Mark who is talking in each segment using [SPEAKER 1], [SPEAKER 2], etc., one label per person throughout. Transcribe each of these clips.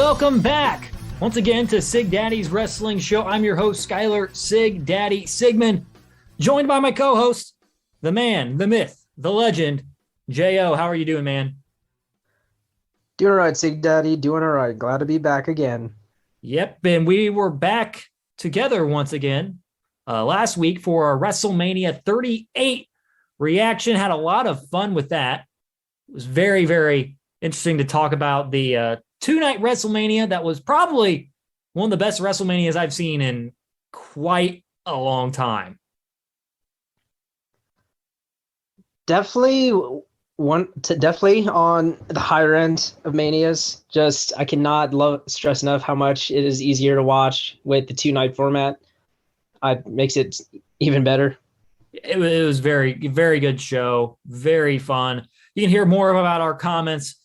[SPEAKER 1] Welcome back once again to Sigdaddy's Wrestling Show. I'm your host, Skylar Sigdaddy Sigmund, joined by my co-host, the man, the myth, the legend, J.O. How are you doing, man?
[SPEAKER 2] Doing all right, Sigdaddy. Doing all right. Glad to be back again.
[SPEAKER 1] Yep, and we were back together once again last week for our WrestleMania 38 reaction. Had a lot of fun with that. It was very, very interesting to talk about the two-night WrestleMania that was probably one of the best WrestleManias I've seen in quite a long time.
[SPEAKER 2] Definitely on the higher end of Manias. Just I cannot stress enough how much it is easier to watch with the two-night format. It makes it even better.
[SPEAKER 1] It was very, very good show. Very fun. You can hear more about our comments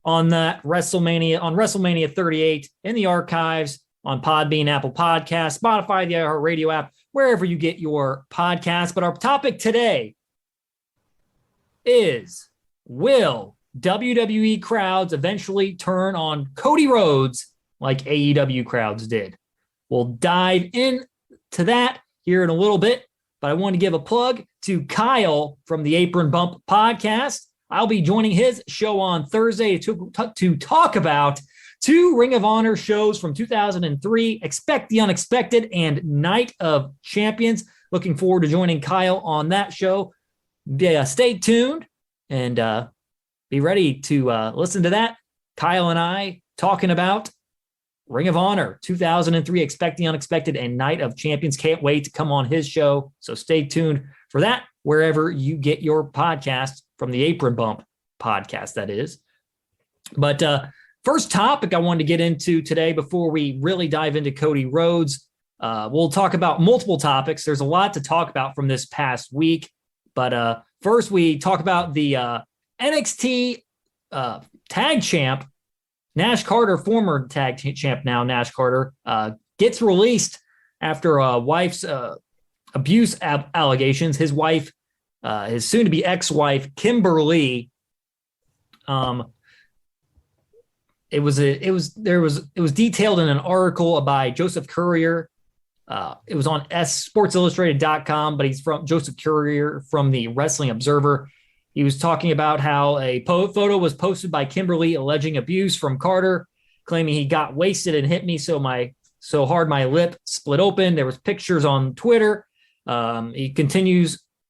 [SPEAKER 1] on that WrestleMania 38 in the archives on Podbean, Apple Podcasts, Spotify, the iHeartRadio app, wherever you get your podcasts. But our topic today is, will WWE crowds eventually turn on Cody Rhodes like AEW crowds did? We'll dive into that here in a little bit, but I want to give a plug to Kyle from the Apron Bump podcast. I'll be joining his show on Thursday to talk about two Ring of Honor shows from 2003, Expect the Unexpected and Night of Champions. Looking forward to joining Kyle on that show. Stay tuned and be ready to listen to that. Kyle and I talking about Ring of Honor 2003, Expect the Unexpected and Night of Champions. Can't wait to come on his show. So stay tuned for that wherever you get your podcast from the Apron Bump podcast, that is. But first topic I wanted to get into today before we really dive into Cody Rhodes. We'll talk about multiple topics. There's a lot to talk about from this past week. But first we talk about the NXT tag champ, Nash Carter, former tag champ now, Nash Carter, gets released after a wife's abuse allegations. His wife, his soon-to-be ex-wife, Kimberly, it was detailed in an article by Joseph Courier. It was on sportsillustrated.com, but he's from Joseph Courier from the Wrestling Observer. He was talking about how a photo was posted by Kimberly alleging abuse from Carter, claiming he got wasted and hit me so hard my lip split open. There was pictures on Twitter.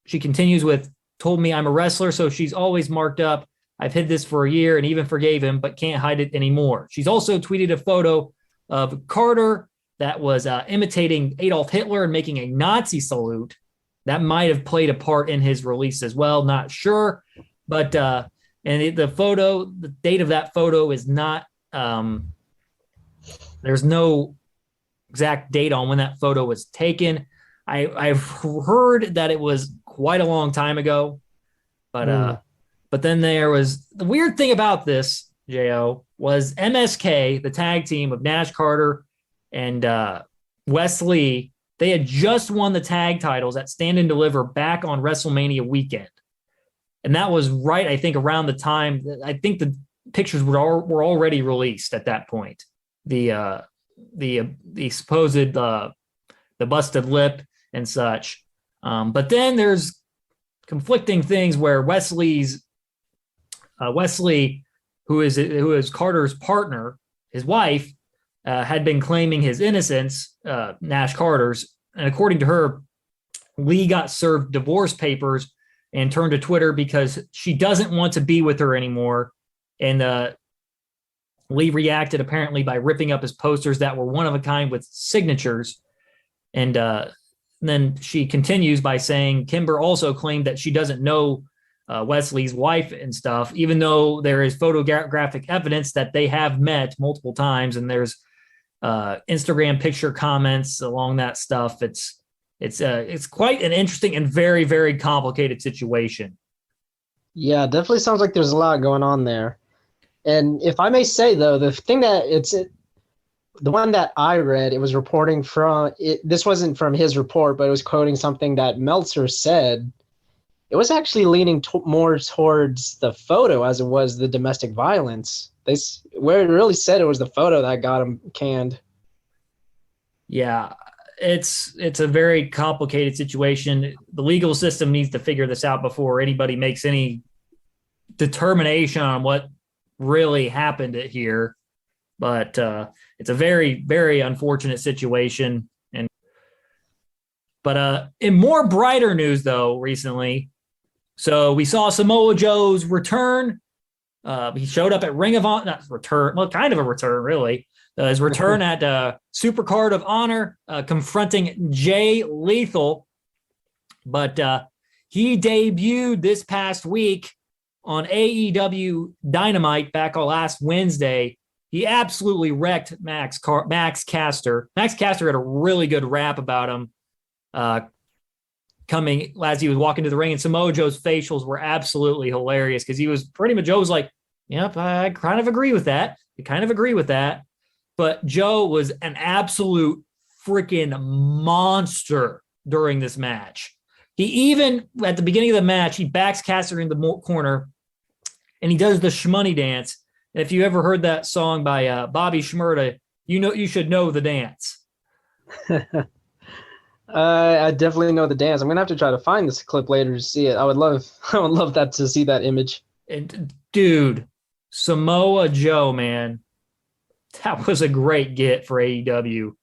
[SPEAKER 1] She continues with, told me I'm a wrestler, so she's always marked up. I've hid this for a year and even forgave him, but can't hide it anymore. She's also tweeted a photo of Carter that was imitating Adolf Hitler and making a Nazi salute. That might have played a part in his release as well. Not sure. But the date of that photo is not, there's no exact date on when that photo was taken. I've heard that it was quite a long time ago, but then there was the weird thing about this, J.O., was MSK, the tag team of Nash Carter and Wes Lee. They had just won the tag titles at Stand and Deliver back on WrestleMania weekend. And that was right, I think, around the time that I think the pictures were already released at that point. The supposed the busted lip and such. But then there's conflicting things where Wesley, who is Carter's partner, his wife, had been claiming his innocence, Nash Carter's. And according to her, Lee got served divorce papers and turned to Twitter because she doesn't want to be with her anymore. And Lee reacted apparently by ripping up his posters that were one of a kind with signatures. And then she continues by saying Kimber also claimed that she doesn't know Wesley's wife and stuff, even though there is photographic evidence that they have met multiple times. And there's Instagram picture comments along that stuff. It's quite an interesting and very, very complicated situation.
[SPEAKER 2] Yeah, definitely sounds like there's a lot going on there. And if I may say, though, the thing that the one that I read, it was reporting from this wasn't from his report, but it was quoting something that Meltzer said. it was actually leaning more towards the photo as it was the domestic violence. Where it really said it was the photo that got him canned.
[SPEAKER 1] Yeah, it's a very complicated situation. The legal system needs to figure this out before anybody makes any determination on what really happened here. But it's a very, very unfortunate situation. But in more brighter news, though, recently, so we saw Samoa Joe's return. He showed up at Ring of Honor, not return, well, kind of a return, really. His return at Supercard of Honor, confronting Jay Lethal. But he debuted this past week on AEW Dynamite back on last Wednesday. He absolutely wrecked Max Caster. Max Caster had a really good rap about him coming as he was walking to the ring, and Samoa Joe's facials were absolutely hilarious because he was pretty much, Joe was like, yep, I kind of agree with that. But Joe was an absolute freaking monster during this match. He even, at the beginning of the match, he backs Caster in the corner and he does the shmoney dance. And if you ever heard that song by Bobby Shmurda, you should know the dance.
[SPEAKER 2] I definitely know the dance. I'm gonna have to try to find this clip later to see it. I would love that to see that image.
[SPEAKER 1] And dude, Samoa Joe, man, that was a great get for AEW.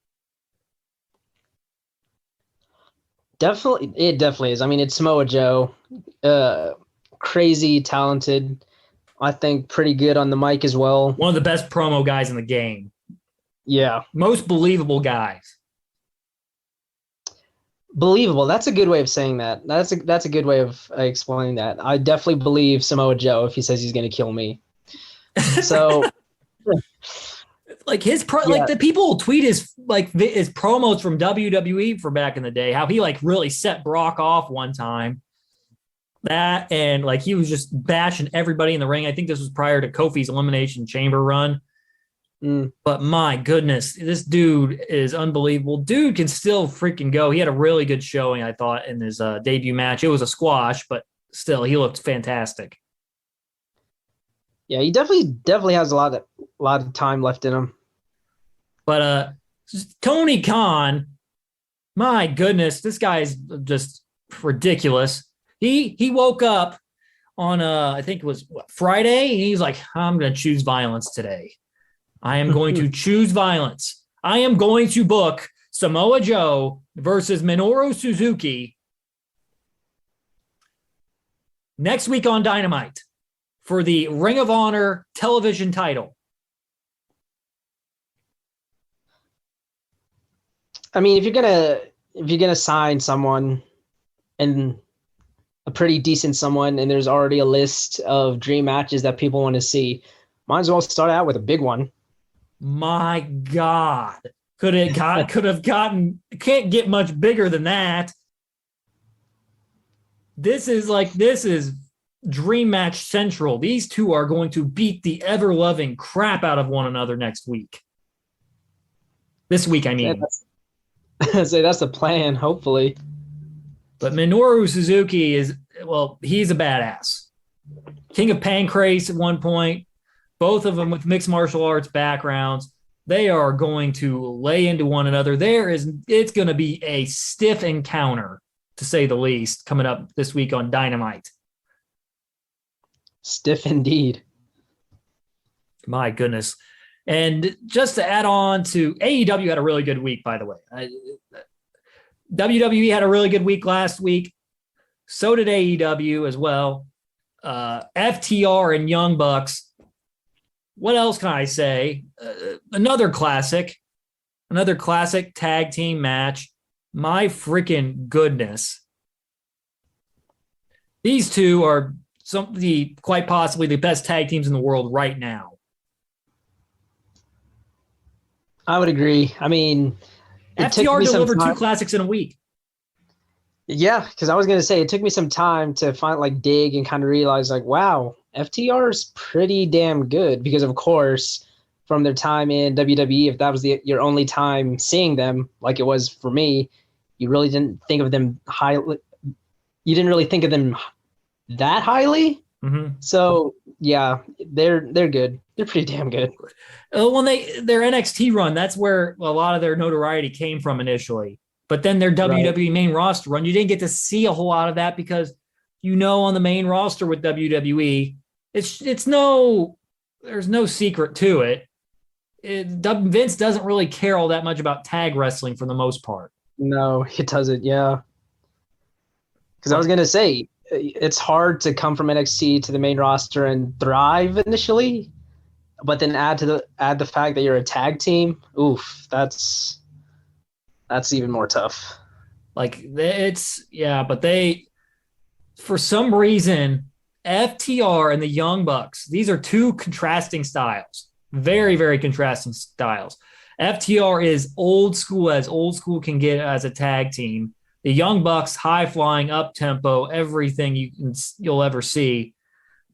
[SPEAKER 2] It definitely is. I mean, it's Samoa Joe, crazy talented. I think pretty good on the mic as well.
[SPEAKER 1] One of the best promo guys in the game.
[SPEAKER 2] Yeah,
[SPEAKER 1] most believable guys.
[SPEAKER 2] Believable. That's a good way of saying that. That's a good way of explaining that. I definitely believe Samoa Joe if he says he's going to kill me. So,
[SPEAKER 1] like like the people will tweet his promos from WWE for back in the day. How he like really set Brock off one time. That and like he was just bashing everybody in the ring. I think this was prior to Kofi's Elimination Chamber run. But my goodness, this dude is unbelievable. Dude can still freaking go. He had a really good showing, I thought, in his debut match. It was a squash, but still, he looked fantastic.
[SPEAKER 2] Yeah, he definitely has a lot of time left in him.
[SPEAKER 1] But Tony Khan, my goodness, this guy is just ridiculous. He woke up on I think it was Friday, and he's like, I'm going to choose violence today. I am going to choose violence. I am going to book Samoa Joe versus Minoru Suzuki next week on Dynamite for the Ring of Honor television title.
[SPEAKER 2] I mean, if you're gonna sign someone and a pretty decent someone, and there's already a list of dream matches that people want to see, might as well start out with a big one.
[SPEAKER 1] My God, could have gotten, can't get much bigger than that. This is Dream Match Central. These two are going to beat the ever-loving crap out of one another next week. This week, I mean.
[SPEAKER 2] Say that's the plan, hopefully.
[SPEAKER 1] But Minoru Suzuki he's a badass. King of Pancrase at one point. Both of them with mixed martial arts backgrounds. They are going to lay into one another. It's going to be a stiff encounter, to say the least, coming up this week on Dynamite.
[SPEAKER 2] Stiff indeed.
[SPEAKER 1] My goodness. And just to add on to, AEW had a really good week, by the way. WWE had a really good week last week. So did AEW as well. FTR and Young Bucks. What else can I say? Another classic tag team match. My freaking goodness. These two are quite possibly the best tag teams in the world right now.
[SPEAKER 2] I would agree. I mean,
[SPEAKER 1] FTR delivered two classics in a week.
[SPEAKER 2] Yeah, because I was going to say it took me some time to dig and kind of realize wow, FTR is pretty damn good because, of course, from their time in WWE, if that was your only time seeing them, like it was for me, you really didn't think of them that highly.
[SPEAKER 1] Mm-hmm.
[SPEAKER 2] So yeah, they're good. They're pretty damn good.
[SPEAKER 1] When their NXT run, that's where a lot of their notoriety came from initially. But then their
[SPEAKER 2] Right.
[SPEAKER 1] WWE main roster run, you didn't get to see a whole lot of that because on the main roster with WWE, it's no there's no secret to it. Vince doesn't really care all that much about tag wrestling for the most part.
[SPEAKER 2] No, it doesn't. Yeah, because I was
[SPEAKER 1] But
[SPEAKER 2] gonna say it's hard to come from NXT to the main roster and thrive initially, but then add the fact that you're a tag team. Oof, that's even more tough.
[SPEAKER 1] like it's yeah, but they for some reason FTR and the Young Bucks, these are two contrasting styles. Very, very contrasting styles. FTR is old school as old school can get as a tag team. The Young Bucks, high flying, up tempo, everything you'll ever see.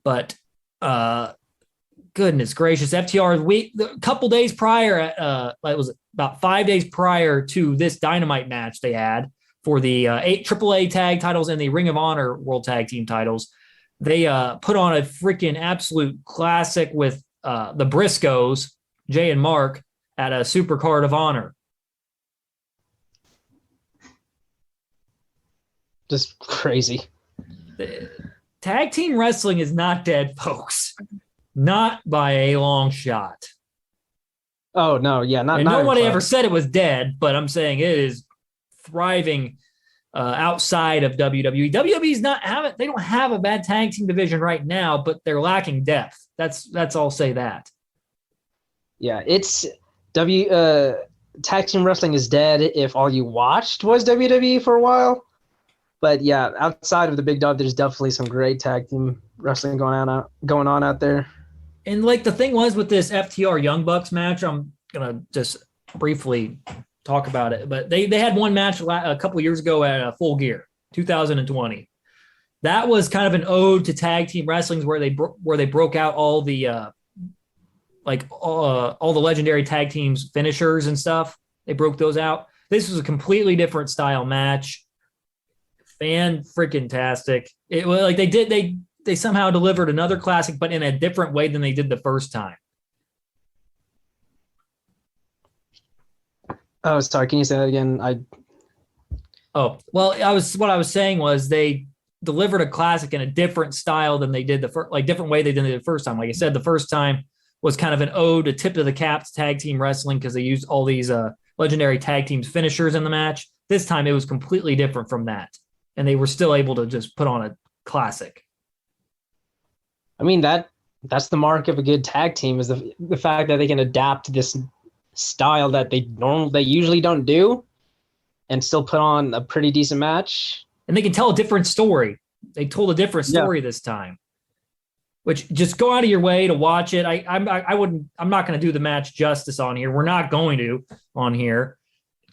[SPEAKER 1] But goodness gracious, FTR a couple days prior, it was about 5 days prior to this Dynamite match they had for the AAA tag titles and the Ring of Honor World Tag Team titles. They put on a freaking absolute classic with the Briscoes, Jay and Mark, at a Super Card of Honor.
[SPEAKER 2] Just crazy.
[SPEAKER 1] Tag team wrestling is not dead, folks. Not by a long shot.
[SPEAKER 2] Oh no, yeah, not.
[SPEAKER 1] And
[SPEAKER 2] not
[SPEAKER 1] nobody
[SPEAKER 2] close.
[SPEAKER 1] ever said it was dead, but I'm saying it is thriving outside of WWE. WWE's they don't have a bad tag team division right now, but they're lacking depth. That's all say that.
[SPEAKER 2] Yeah, it's tag team wrestling is dead if all you watched was WWE for a while. But yeah, outside of the big dog, there's definitely some great tag team wrestling going on out there.
[SPEAKER 1] And like the thing was with this FTR Young Bucks match, I'm gonna just briefly talk about it. But they had one match a couple years ago at Full Gear 2020. That was kind of an ode to tag team wrestling where they broke out all the all the legendary tag teams finishers and stuff. They broke those out. This was a completely different style match. Fan freaking tastic. It was like they somehow delivered another classic, but in a different way than they did the first time.
[SPEAKER 2] Oh, sorry. Can you say that again?
[SPEAKER 1] What I was saying was they delivered a classic in a different style than they did different way they did it the first time. Like I said, the first time was kind of an ode, a tip of the cap to tag team wrestling because they used all these legendary tag teams finishers in the match. This time it was completely different from that, and they were still able to just put on a classic.
[SPEAKER 2] I mean that's the mark of a good tag team is the fact that they can adapt this style that they usually don't do, and still put on a pretty decent match.
[SPEAKER 1] And they can tell a different story. They told a different story this time. Which just go out of your way to watch it. I'm not going to do the match justice on here. We're not going to on here.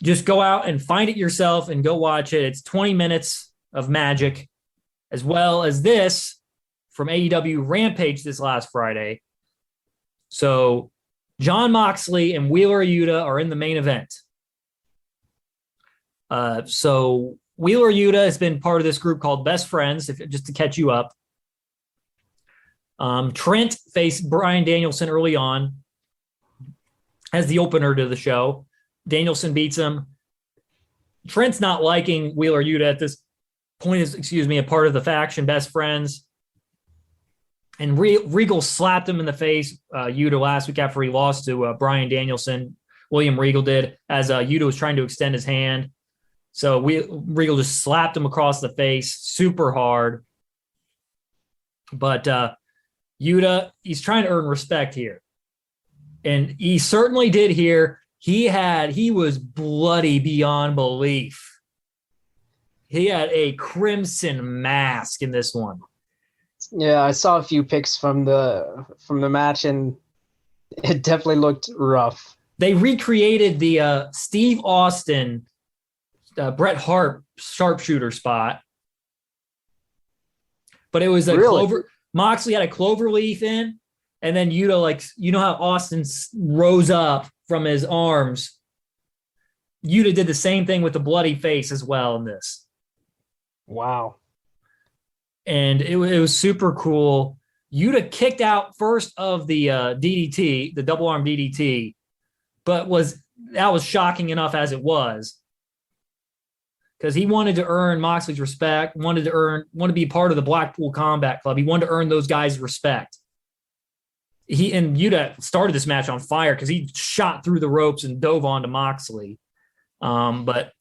[SPEAKER 1] Just go out and find it yourself and go watch it. It's 20 minutes of magic, as well as this from AEW Rampage this last Friday. So Jon Moxley and Wheeler Yuta are in the main event. So Wheeler Yuta has been part of this group called Best Friends, just to catch you up. Trent faced Bryan Danielson early on as the opener to the show. Danielson beats him. Trent's not liking Wheeler Yuta at this point is, a part of the faction Best Friends. And Regal slapped him in the face, Yuta, last week after he lost to Bryan Danielson. William Regal did, as Yuta was trying to extend his hand. So Regal just slapped him across the face super hard. But Yuta, he's trying to earn respect here. And he certainly did here. He was bloody beyond belief. He had a crimson mask in this one.
[SPEAKER 2] Yeah, I saw a few pics from the match, and it definitely looked rough.
[SPEAKER 1] They recreated the Steve Austin, Bret Hart sharpshooter spot, but it was a clover. Moxley had a clover leaf in, and then Yuta, how Austin rose up from his arms. Yuta did the same thing with the bloody face as well in this.
[SPEAKER 2] Wow.
[SPEAKER 1] and it was super cool. Yuta kicked out first of the DDT, the double arm DDT, but that was shocking enough as it was, because he wanted to earn Moxley's respect, wanted to be part of the Blackpool Combat Club. He wanted to earn those guys' respect. Yuta started this match on fire because he shot through the ropes and dove onto Moxley. But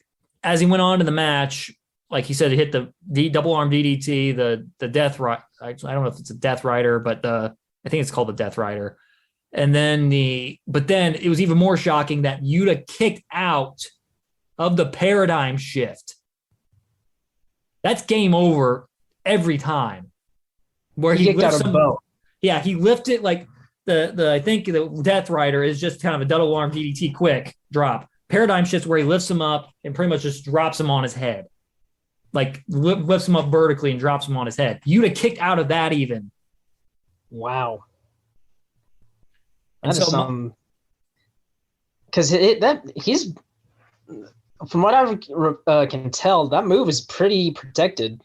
[SPEAKER 1] as he went on to the match, like he said, he hit the double arm DDT, the Death Rider. I don't know if it's a Death Rider, but I think it's called the Death Rider. And then but then it was even more shocking that Yuta kicked out of the paradigm shift. That's game over every time. Where he
[SPEAKER 2] kicked out a boat.
[SPEAKER 1] Yeah, he lifted like I think the Death Rider is just kind of a double arm DDT quick drop. Paradigm shifts where he lifts him up and pretty much just drops him on his head. Like lifts him up vertically and drops him on his head. Yuta kicked out of that even.
[SPEAKER 2] Wow.
[SPEAKER 1] And
[SPEAKER 2] that is some, because he's, from what I can tell, that move is pretty protected.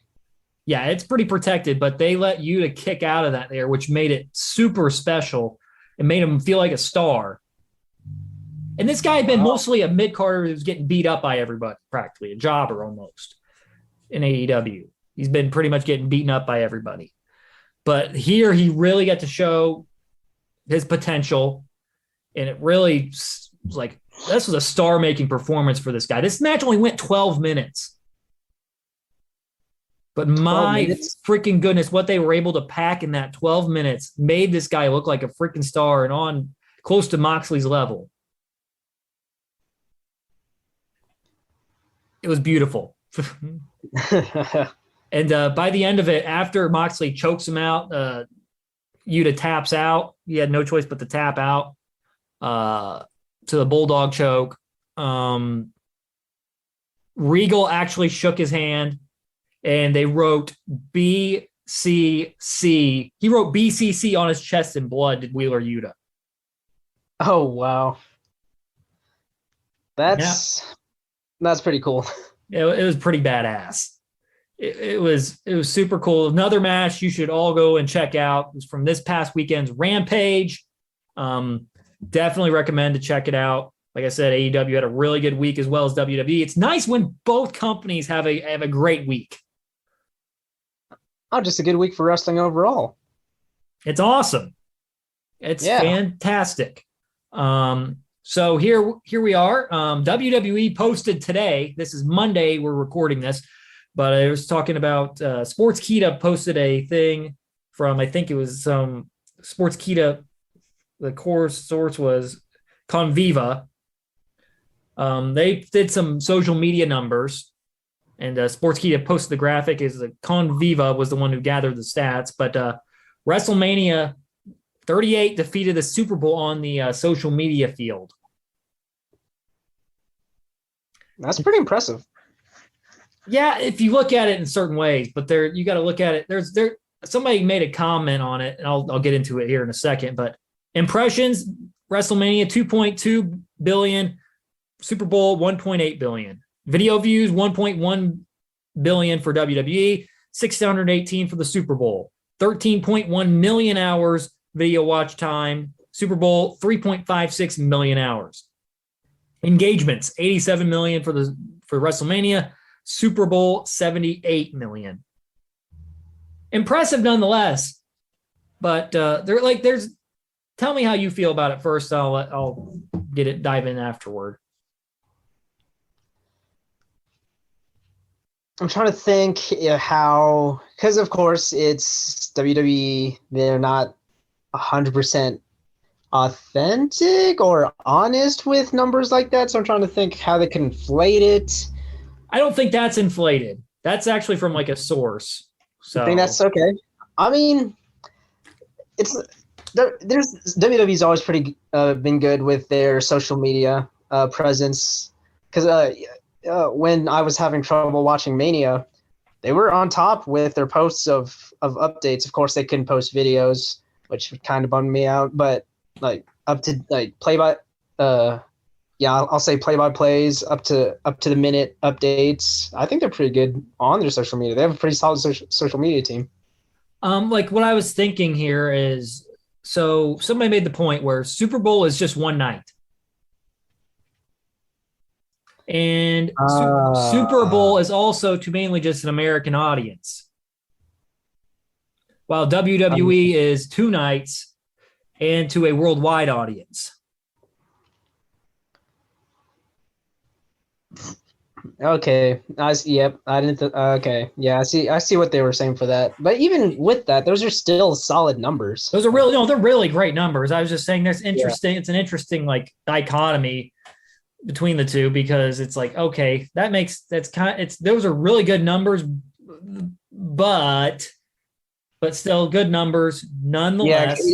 [SPEAKER 1] Yeah, it's pretty protected, but they let Yuta kick out of that there, which made it super special. It made him feel like a star. And this guy had been mostly a mid-carder who was getting beat up by everybody, practically a jobber almost in AEW. He's been pretty much getting beaten up by everybody. But here he really got to show his potential, and it really was like, this was a star-making performance for this guy. This match only went 12 minutes. But my freaking goodness, what they were able to pack in that 12 minutes made this guy look like a freaking star and on close to Moxley's level. It was beautiful. And by the end of it, after Moxley chokes him out, Yuta taps out. He had no choice but to tap out to the Bulldog choke. Regal actually shook his hand, and they wrote BCC. He wrote BCC on his chest in blood, did Wheeler Yuta.
[SPEAKER 2] Oh, wow. That's pretty cool.
[SPEAKER 1] It was pretty badass. It was super cool. Another match you should all go and check out. It was from this past weekend's Rampage. Definitely recommend to check it out. Like I said, AEW had a really good week as well as WWE. It's nice when both companies have a great week.
[SPEAKER 2] Oh, just a good week for wrestling overall.
[SPEAKER 1] It's awesome. It's fantastic. So here we are. WWE posted today. This is Monday. We're recording this, but I was talking about Sportskeeda posted a thing from, I think it was some Sportskeeda. The core source was Conviva. They did some social media numbers, and Sportskeeda posted the graphic. Is the Conviva was the one who gathered the stats, but WrestleMania 38 defeated the Super Bowl on the social media field.
[SPEAKER 2] That's pretty impressive.
[SPEAKER 1] Yeah, if you look at it in certain ways, but you got to look at it. There's somebody made a comment on it, and I'll get into it here in a second. But impressions, WrestleMania 2.2 billion, Super Bowl 1.8 billion, video views 1.1 billion for WWE, 618 for the Super Bowl, 13.1 million hours video watch time, Super Bowl 3.56 million hours. Engagements 87 million for WrestleMania, Super Bowl 78 million. Impressive nonetheless, but tell me how you feel about it first. I'll dive in afterward.
[SPEAKER 2] I'm trying to think how, because of course it's WWE, they're not 100% authentic or honest with numbers like that. So I'm trying to think how they can inflate it.
[SPEAKER 1] I don't think that's inflated. That's actually from like a source. So
[SPEAKER 2] I think that's okay. I mean, WWE's always pretty been good with their social media presence, because when I was having trouble watching Mania, they were on top with their posts of updates. Of course, they couldn't post videos, which kind of bummed me out. But like up to like play by yeah, I'll say play-by-plays up to the minute updates. I think they're pretty good on their social media. They have a pretty solid social media team.
[SPEAKER 1] Like what I was thinking here is, so somebody made the point where Super Bowl is just one night. And Super Bowl is also to mainly just an American audience, while WWE is 2 nights and to a worldwide audience.
[SPEAKER 2] Okay. Yep. I didn't. Okay. Yeah. I see what they were saying for that. But even with that, those are still solid numbers.
[SPEAKER 1] Those are really, they're really great numbers. I was just saying, there's interesting.
[SPEAKER 2] Yeah.
[SPEAKER 1] It's an interesting like dichotomy between the two, because it's like, okay, those are really good numbers, but still good numbers nonetheless.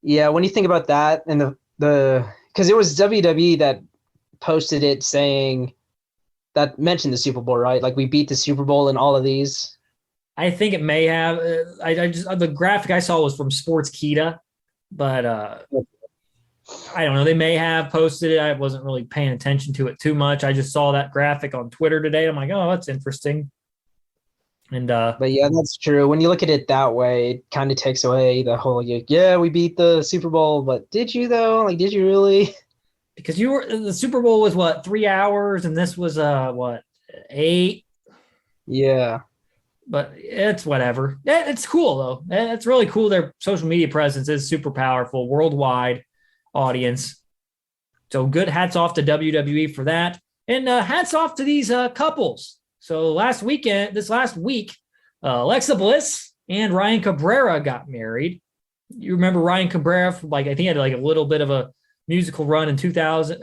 [SPEAKER 2] Yeah. When you think about that, and because it was WWE that posted it saying that mentioned the Super Bowl, right? Like we beat the Super Bowl in all of these.
[SPEAKER 1] I think it may have. I just the graphic I saw was from Sportskeeda, but I don't know. They may have posted it. I wasn't really paying attention to it too much. I just saw that graphic on Twitter today. I'm like, oh, that's interesting. And
[SPEAKER 2] but yeah, that's true. When you look at it that way, it kind of takes away the whole yeah, we beat the Super Bowl, but did you though? Like, did you really?
[SPEAKER 1] Because the Super Bowl was what, 3 hours, and this was what, 8?
[SPEAKER 2] Yeah.
[SPEAKER 1] But it's whatever. It's cool though. It's really cool. Their social media presence is super powerful, worldwide audience. So good. Hats off to WWE for that, and hats off to these couples. So this last week, Alexa Bliss and Ryan Cabrera got married. You remember Ryan Cabrera? I think he had like a little bit of a musical run in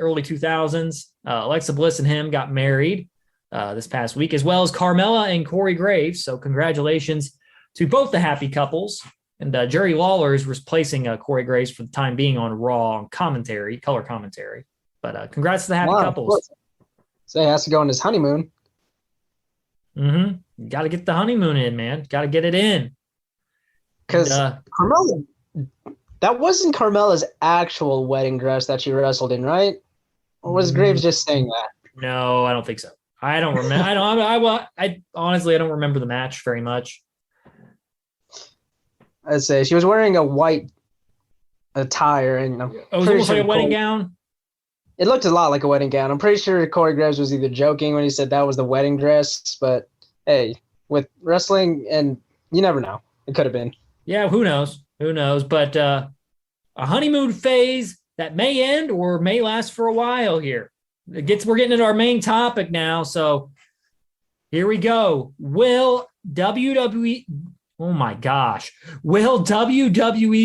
[SPEAKER 1] early 2000s. Alexa Bliss and him got married this past week, as well as Carmella and Corey Graves. So congratulations to both the happy couples. And Jerry Lawler is replacing Corey Graves for the time being on Raw color commentary. But congrats to the happy couples.
[SPEAKER 2] So he has to go on his honeymoon.
[SPEAKER 1] Mm-hmm. Got to get the honeymoon in, man. Got to get it in.
[SPEAKER 2] Because Carmella, that wasn't Carmella's actual wedding dress that she wrestled in, right? Or was Graves just saying that?
[SPEAKER 1] No, I don't think so. I don't remember. I honestly, I don't remember the match very much.
[SPEAKER 2] I'd say she was wearing a white attire, and
[SPEAKER 1] it was almost like a wedding gown.
[SPEAKER 2] It looked a lot like a wedding gown. I'm pretty sure Corey Graves was either joking when he said that was the wedding dress, but hey, with wrestling, and you never know, it could have been.
[SPEAKER 1] Yeah, who knows? Who knows? But a honeymoon phase that may end or may last for a while here. We're getting into our main topic now, so here we go. Will WWE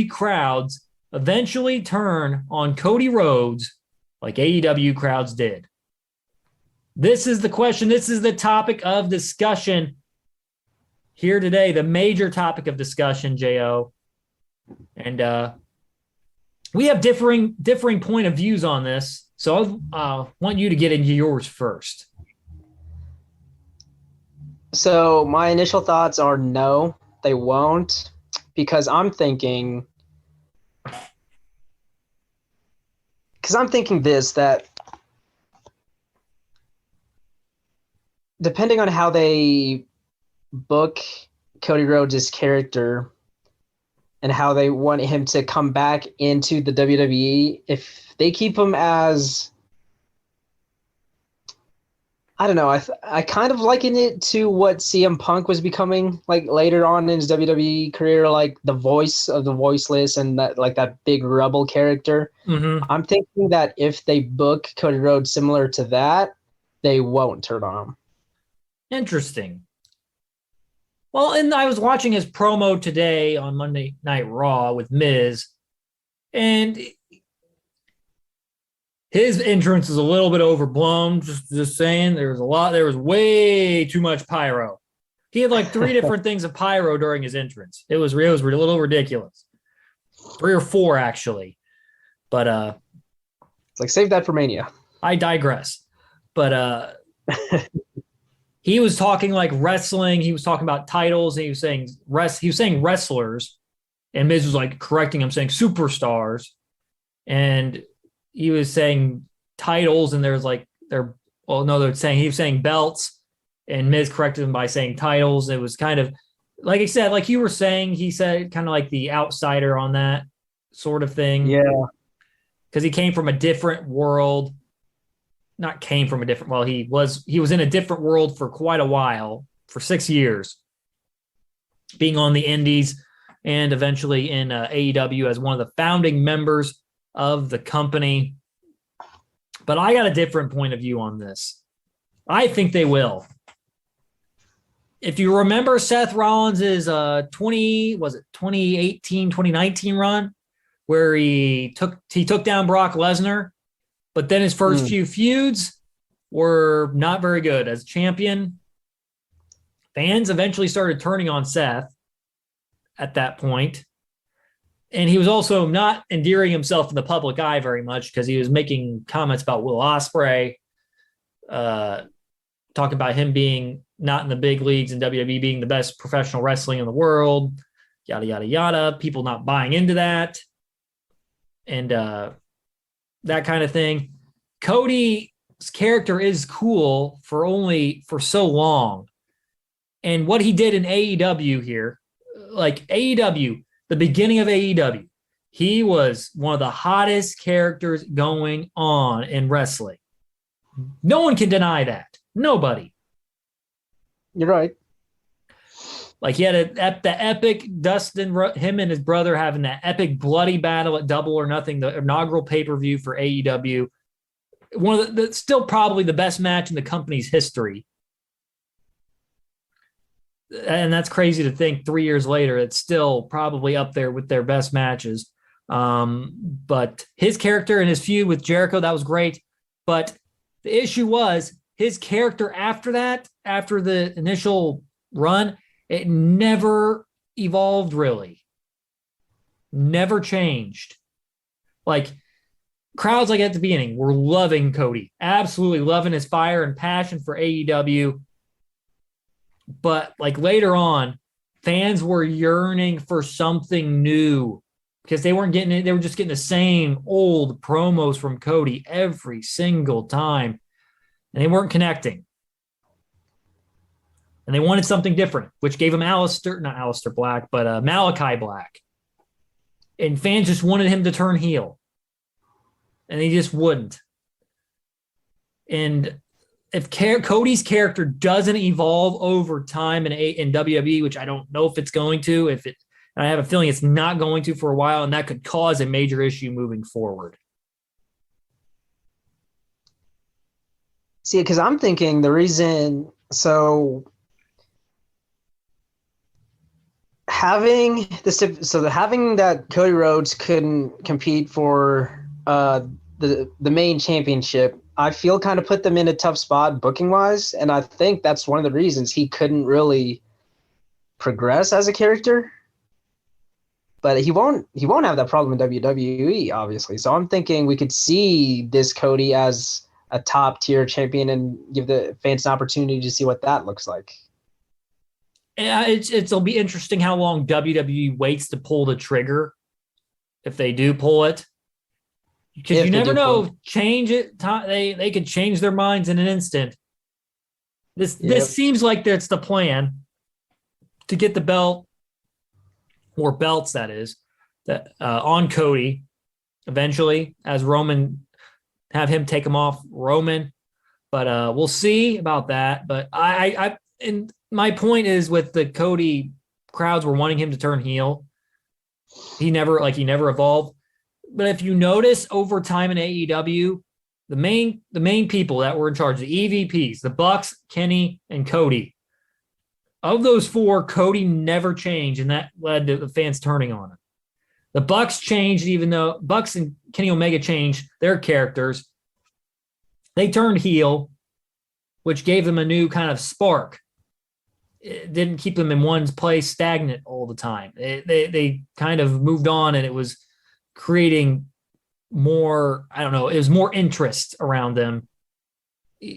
[SPEAKER 1] crowds eventually turn on Cody Rhodes like AEW crowds did? This is the question. This is the topic of discussion here today, the major topic of discussion, J.O. And we have differing point of views on this. So I want you to get into yours first.
[SPEAKER 2] So my initial thoughts are no, they won't, because I'm thinking this, that depending on how they book Cody Rhodes' character and how they want him to come back into the WWE, if they keep him as, I don't know, I kind of liken it to what CM Punk was becoming like later on in his WWE career, like the voice of the voiceless and that big rebel character.
[SPEAKER 1] Mm-hmm.
[SPEAKER 2] I'm thinking that if they book Cody Rhodes similar to that, they won't turn on him.
[SPEAKER 1] Interesting. Well, and I was watching his promo today on Monday Night Raw with Miz, and his entrance is a little bit overblown. Just saying, there was way too much pyro. He had like 3 different things of pyro during his entrance. It was a little ridiculous. 3 or 4 actually, but
[SPEAKER 2] it's like, save that for Mania.
[SPEAKER 1] I digress. But he was talking like wrestling. He was talking about titles. And he was saying wrestlers, and Miz was like correcting him, saying superstars, and he was saying titles, and there's like they're he was saying belts, and Miz corrected him by saying titles. It was kind of like I said, like you were saying, he said kind of like the outsider on that sort of thing.
[SPEAKER 2] Yeah.
[SPEAKER 1] Because he came from a different world. Not came from a different, well, he was in a different world for quite a while, for 6 years, being on the indies and eventually in AEW as one of the founding members of the company. But I got a different point of view on this. I think they will. If you remember Seth Rollins' 2018, 2019 run, where he took down Brock Lesnar, but then his first few feuds were not very good as champion. Fans eventually started turning on Seth at that point. And he was also not endearing himself in the public eye very much because he was making comments about Will Ospreay, talking about him being not in the big leagues and WWE being the best professional wrestling in the world, yada, yada, yada. People not buying into that and that kind of thing. Cody's character is cool for so long. And what he did in AEW here, like AEW, the beginning of AEW, he was one of the hottest characters going on in wrestling. No one can deny that. Nobody.
[SPEAKER 2] You're right.
[SPEAKER 1] Like he had the epic Dustin, him and his brother having that epic bloody battle at Double or Nothing, the inaugural pay-per-view for AEW. One of the still probably the best match in the company's history. And that's crazy to think 3 years later, it's still probably up there with their best matches. But his character and his feud with Jericho, that was great. But the issue was his character after that, after the initial run, it never evolved really. Never changed. Like crowds like at the beginning were loving Cody, absolutely loving his fire and passion for AEW. But like later on, fans were yearning for something new because they weren't getting it. They were just getting the same old promos from Cody every single time. And they weren't connecting. And they wanted something different, which gave them not Aleister Black, but Malachi Black. And fans just wanted him to turn heel. And he just wouldn't. And if Cody's character doesn't evolve over time in WWE, which I don't know if it's going to, I have a feeling it's not going to for a while, and that could cause a major issue moving forward.
[SPEAKER 2] See, because I'm thinking the reason, having that Cody Rhodes couldn't compete for the main championship, I feel kind of put them in a tough spot booking wise, and I think that's one of the reasons he couldn't really progress as a character. But he won't have that problem in WWE, obviously. So I'm thinking we could see this Cody as a top tier champion and give the fans an opportunity to see what that looks like.
[SPEAKER 1] Yeah, it'll be interesting how long WWE waits to pull the trigger, if they do pull it, because you never know. Change it. They could change their minds in an instant. This seems like that's the plan to get the belt or belts, that is, that on Cody eventually, as Roman. Have him take him off Roman, but we'll see about that. But and my point is with the Cody crowds were wanting him to turn heel. He never evolved. But if you notice over time in AEW, the main people that were in charge, the EVPs, the Bucks, Kenny, and Cody. Of those four, Cody never changed, and that led to the fans turning on him. The Bucks changed, even though Bucks and Kenny Omega changed their characters. They turned heel, which gave them a new kind of spark. It didn't keep them in one place stagnant all the time. They kind of moved on, and it was creating more, it was more interest around them.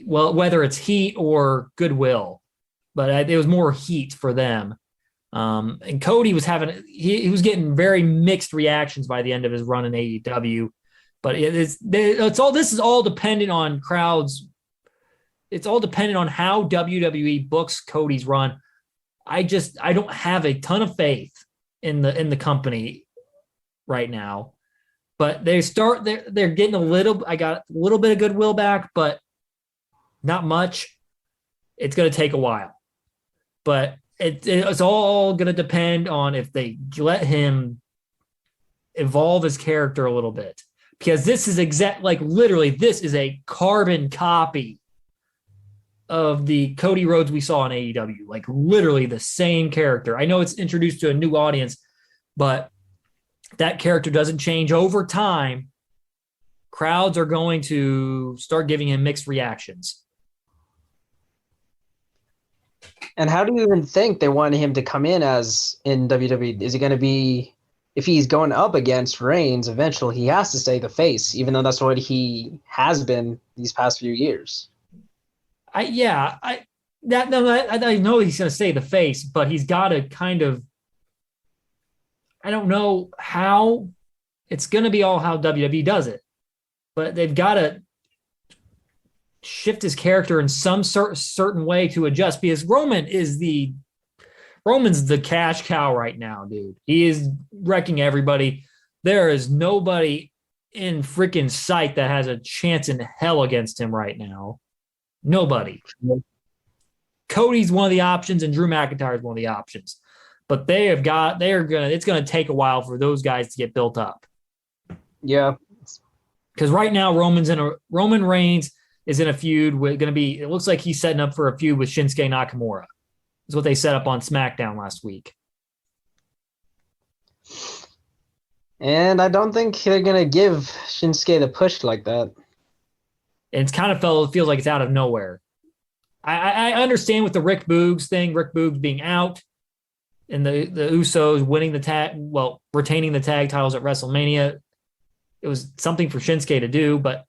[SPEAKER 1] Well, whether it's heat or goodwill, but it was more heat for them. And Cody was he was getting very mixed reactions by the end of his run in AEW But it's all, this is all dependent on crowds. It's all dependent on how WWE books Cody's run. I don't have a ton of faith in the company right now. But they're getting I got a little bit of goodwill back, but not much. It's going to take a while. But it's all going to depend on if they let him evolve his character a little bit. Because this is literally, this is a carbon copy of the Cody Rhodes we saw in AEW. Like literally the same character. I know it's introduced to a new audience, but that character doesn't change over time. Crowds are going to start giving him mixed reactions.
[SPEAKER 2] And how do you even think they want him to come in as in WWE? Is he going to be, if he's going up against Reigns, eventually he has to stay the face, even though that's what he has been these past few years?
[SPEAKER 1] I know he's going to stay the face, but he's got to kind of, I don't know how it's going to be all how WWE does it, but they've got to shift his character in some certain way to adjust, because Roman's the cash cow right now, dude. He is wrecking everybody. There is nobody in freaking sight that has a chance in hell against him right now. Nobody. Cody's one of the options and Drew McIntyre is one of the options. But it's going to take a while for those guys to get built up.
[SPEAKER 2] Yeah.
[SPEAKER 1] Because right now, Roman Reigns is in a feud with it looks like he's setting up for a feud with Shinsuke Nakamura. Is what they set up on SmackDown last week.
[SPEAKER 2] And I don't think they're going to give Shinsuke the push like that.
[SPEAKER 1] And it's kind of feels like it's out of nowhere. I understand with the Rick Boogs thing, Rick Boogs being out, and the Usos winning retaining the tag titles at WrestleMania. It was something for Shinsuke to do, but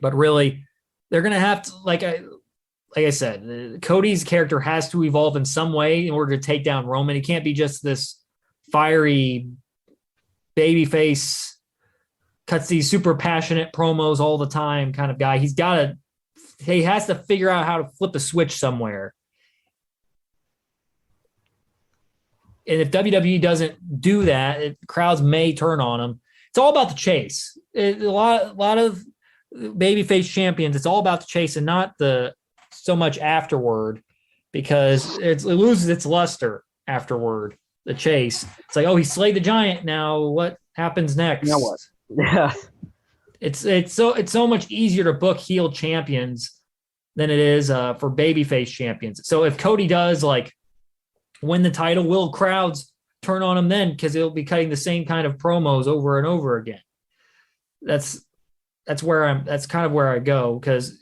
[SPEAKER 1] really, they're going to have to, like I said, Cody's character has to evolve in some way in order to take down Roman. He can't be just this fiery babyface, cuts these super passionate promos all the time kind of guy. He has to figure out how to flip a switch somewhere. And if WWE doesn't do that, crowds may turn on him. It's all about the chase. A lot of babyface champions, it's all about the chase and not so much afterward, because it loses its luster afterward. The chase. It's like, oh, he slayed the giant. Now what happens next?
[SPEAKER 2] Now what? Yeah.
[SPEAKER 1] It's so much easier to book heel champions than it is for babyface champions. So if Cody does win the title, will crowds turn on him then? Because he'll be cutting the same kind of promos over and over again. That's kind of where I go, because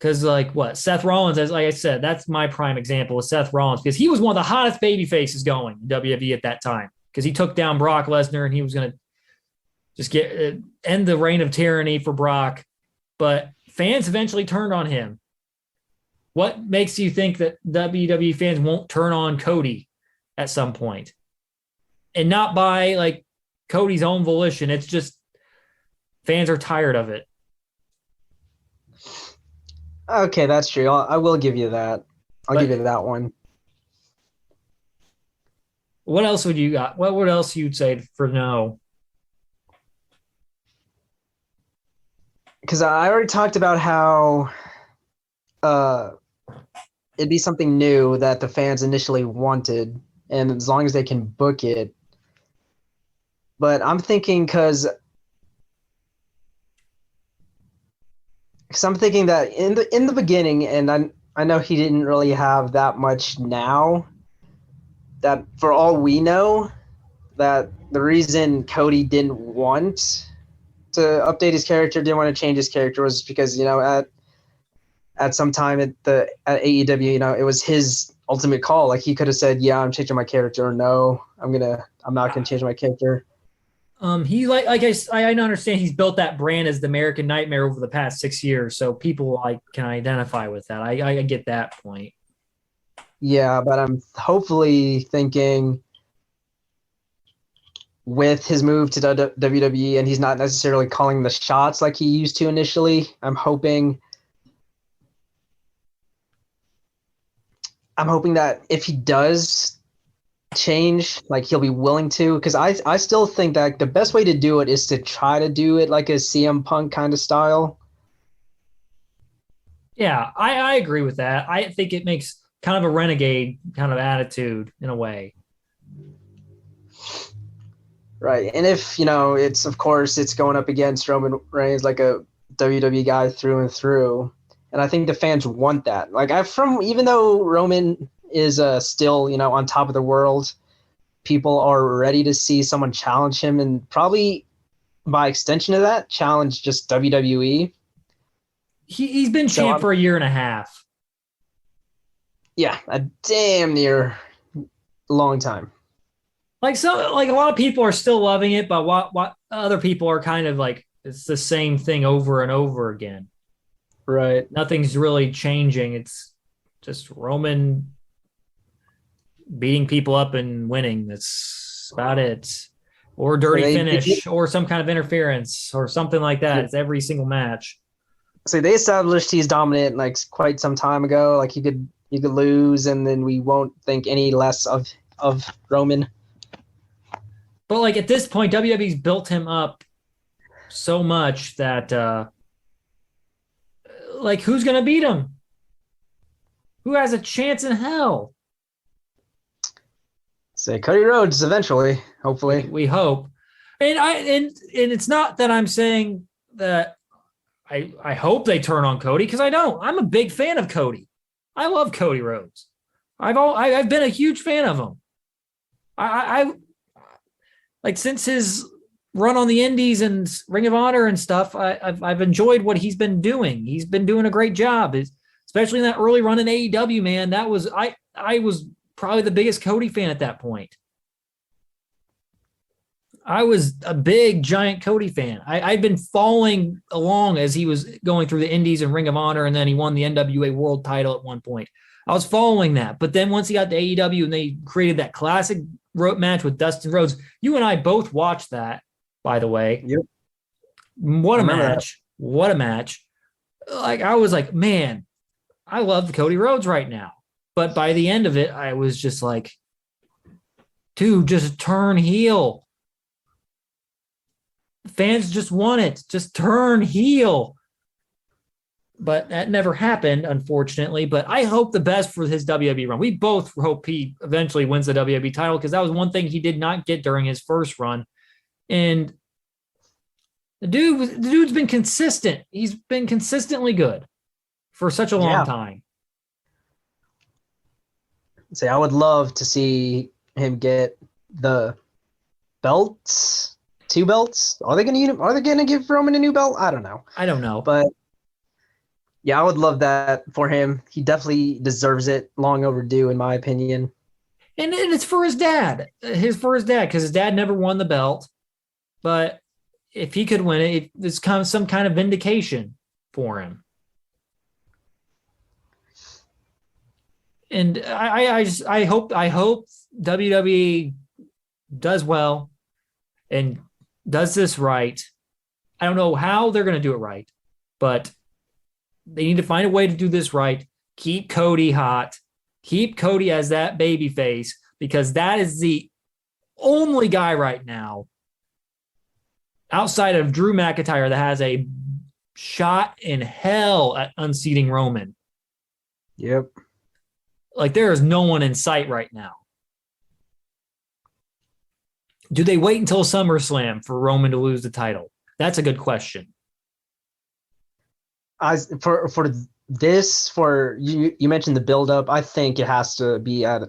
[SPEAKER 1] Seth Rollins, like I said, that's my prime example with Seth Rollins, because he was one of the hottest baby faces going in WWE at that time, because he took down Brock Lesnar and he was going to just end the reign of tyranny for Brock, but fans eventually turned on him. What makes you think that WWE fans won't turn on Cody at some point? And not by Cody's own volition. It's just fans are tired of it.
[SPEAKER 2] Okay, that's true. I will give you that. I'll give you that one.
[SPEAKER 1] What else would you got? What else you'd say for no?
[SPEAKER 2] Because I already talked about how it'd be something new that the fans initially wanted, and as long as they can book it. But I'm thinking because I'm thinking that in the beginning, and I know he didn't really have that much now, that for all we know, that the reason Cody didn't want to update his character, didn't want to change his character, was because, at some time at AEW, it was his ultimate call. He could have said, yeah, I'm changing my character, or no, I'm not gonna change my character.
[SPEAKER 1] I understand he's built that brand as the American Nightmare over the past 6 years, so people can identify with that. I get that point.
[SPEAKER 2] Yeah, but I'm hopefully thinking with his move to WWE, and he's not necessarily calling the shots like he used to initially. I'm hoping that if he does change, like he'll be willing to, because I still think that the best way to do it is to try to do it like a CM Punk kind of style.
[SPEAKER 1] Yeah, I agree with that. I think it makes kind of a renegade kind of attitude in a way.
[SPEAKER 2] Right. And if, it's, of course, it's going up against Roman Reigns, like a WWE guy through and through. And I think the fans want that. Like, even though Roman is still, on top of the world, people are ready to see someone challenge him, and probably by extension of that, challenge just WWE.
[SPEAKER 1] He's been champ for a year and a half.
[SPEAKER 2] Yeah, a damn near long time.
[SPEAKER 1] Like a lot of people are still loving it, but what other people are kind of like, it's the same thing over and over again.
[SPEAKER 2] Right.
[SPEAKER 1] Nothing's really changing. It's just Roman beating people up and winning. That's about it. Or dirty finish, or some kind of interference, or something like that. It's every single match.
[SPEAKER 2] So they established he's dominant like quite some time ago. Like he could lose, and then we won't think any less of Roman.
[SPEAKER 1] But like at this point, WWE's built him up so much that like who's gonna beat him? Who has a chance in hell?
[SPEAKER 2] Say Cody Rhodes eventually, hopefully.
[SPEAKER 1] We hope. And it's not that I'm saying that I hope they turn on Cody, because I don't. I'm a big fan of Cody. I love Cody Rhodes. I've been a huge fan of him. I like since his run on the Indies and Ring of Honor and stuff. I've enjoyed what he's been doing. He's been doing a great job, especially in that early run in AEW. Man, that was I was probably the biggest Cody fan at that point. I was a big, giant Cody fan. I'd been following along as he was going through the Indies and Ring of Honor, and then he won the NWA World title at one point. I was following that. But then once he got to AEW and they created that classic match with Dustin Rhodes, you and I both watched that, by the way.
[SPEAKER 2] Yep.
[SPEAKER 1] What a match. That. What a match. Like, I was like, man, I love Cody Rhodes right now. But by the end of it, I was just like, dude, just turn heel. Fans just want it. Just turn heel. But that never happened, unfortunately. But I hope the best for his WWE run. We both hope he eventually wins the WWE title, because that was one thing he did not get during his first run. And the dude's been consistent. He's been consistently good for such a long time.
[SPEAKER 2] Say, I would love to see him get the belts. 2 belts? Are they going to give Roman a new belt? I don't know. But yeah, I would love that for him. He definitely deserves it. Long overdue, in my opinion.
[SPEAKER 1] And it's for his dad. Because his dad never won the belt. But if he could win it, it's kind of some kind of vindication for him. And I hope WWE does well and does this right. I don't know how they're going to do it right, but they need to find a way to do this right. Keep Cody hot. Keep Cody as that baby face, because that is the only guy right now outside of Drew McIntyre that has a shot in hell at unseating Roman.
[SPEAKER 2] Yep.
[SPEAKER 1] Like, there is no one in sight right now. Do they wait until SummerSlam for Roman to lose the title? That's a good question.
[SPEAKER 2] For you mentioned the build-up. I think it has to be at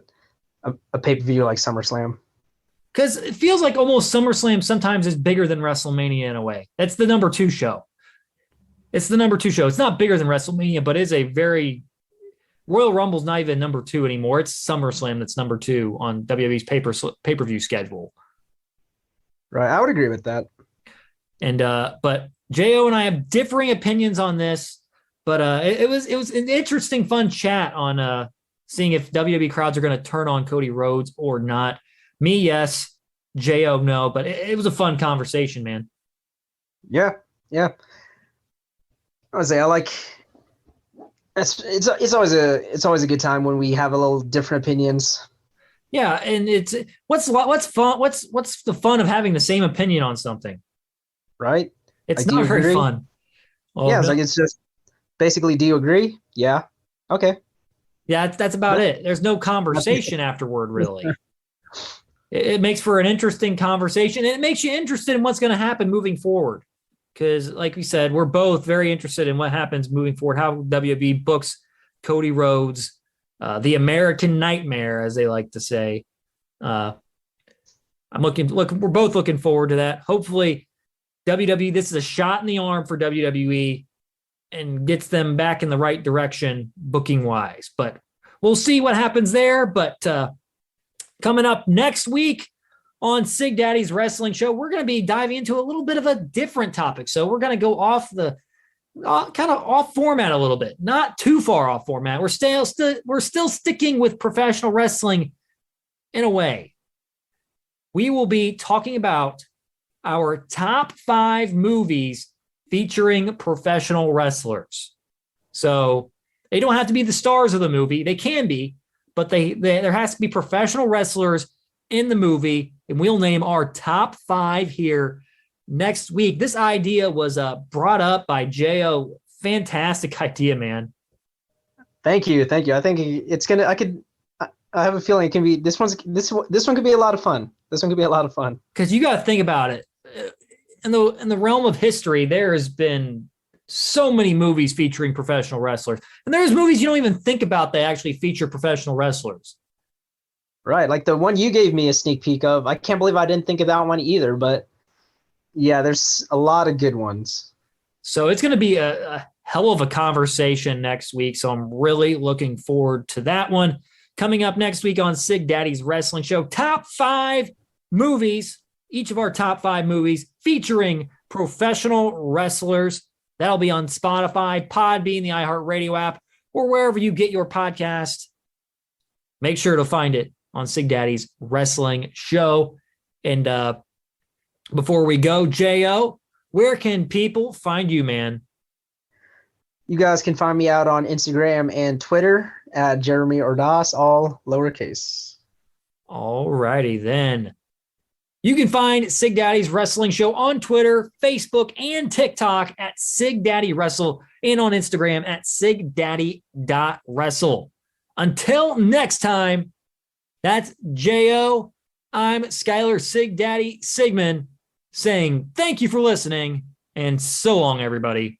[SPEAKER 2] a pay-per-view like SummerSlam.
[SPEAKER 1] Because it feels like almost SummerSlam sometimes is bigger than WrestleMania in a way. That's the number 2 show. It's the number 2 show. It's not bigger than WrestleMania, but it's a very... Royal Rumble's not even number 2 anymore. It's SummerSlam that's number 2 on WWE's pay-per-view schedule.
[SPEAKER 2] Right, I would agree with that.
[SPEAKER 1] And but J.O. and I have differing opinions on this, but it was an interesting, fun chat on seeing if WWE crowds are going to turn on Cody Rhodes or not. Me, yes. J.O. know, but it was a fun conversation, man.
[SPEAKER 2] Yeah, yeah. I would say I like. It's always a good time when we have a little different opinions.
[SPEAKER 1] Yeah, and it's what's fun. What's the fun of having the same opinion on something?
[SPEAKER 2] Right?
[SPEAKER 1] It's
[SPEAKER 2] Like, do you
[SPEAKER 1] not very
[SPEAKER 2] agree?
[SPEAKER 1] fun. Oh
[SPEAKER 2] Yeah, it's
[SPEAKER 1] no,
[SPEAKER 2] like it's just basically, do you agree? Yeah. Okay.
[SPEAKER 1] yeah, that's about
[SPEAKER 2] No,
[SPEAKER 1] it. There's no conversation afterward, really. It makes for an interesting conversation, and it makes you interested in what's going to happen moving forward. Because, like we said, we're both very interested in what happens moving forward, how WWE books Cody Rhodes, the American Nightmare, as they like to say. Uh, we're both looking forward to that. Hopefully, WWE, this is a shot in the arm for WWE and gets them back in the right direction booking wise. But we'll see what happens there. But coming up next week on Sigdaddy's Wrestling Show, we're going to be diving into a little bit of a different topic. So we're going to go off the kind of off format a little bit, not too far off format. We're still sticking with professional wrestling in a way. We will be talking about our top 5 movies featuring professional wrestlers. So they don't have to be the stars of the movie. They can be, but there has to be professional wrestlers in the movie, and we'll name our top 5 here next week. This idea was brought up by J.O. Fantastic idea, man.
[SPEAKER 2] Thank you. I think it's gonna. I have a feeling it can be. This one could be a lot of fun. This one could be a lot of fun.
[SPEAKER 1] Because you got to think about it. In the realm of history, there has been so many movies featuring professional wrestlers, and there's movies you don't even think about that actually feature professional wrestlers.
[SPEAKER 2] Right, like the one you gave me a sneak peek of. I can't believe I didn't think of that one either. But yeah, there's a lot of good ones.
[SPEAKER 1] So it's going to be a hell of a conversation next week. So I'm really looking forward to that one. Coming up next week on Sigdaddy's Wrestling Show, top 5 movies, each of our top 5 movies featuring professional wrestlers. That'll be on Spotify, Podbean, the iHeartRadio app, or wherever you get your podcast. Make sure to find it on Sigdaddy's Wrestling Show. And before we go, J.O., where can people find you, man?
[SPEAKER 2] You guys can find me out on Instagram and Twitter at Jeremy Ordas, all lowercase.
[SPEAKER 1] All righty then. You can find Sigdaddy's Wrestling Show on Twitter, Facebook, and TikTok at Sigdaddy Wrestle, and on Instagram at sigdaddy.wrestle. Until next time, that's J.O. I'm Skylar Sigdaddy Sigmund saying thank you for listening, and so long, everybody.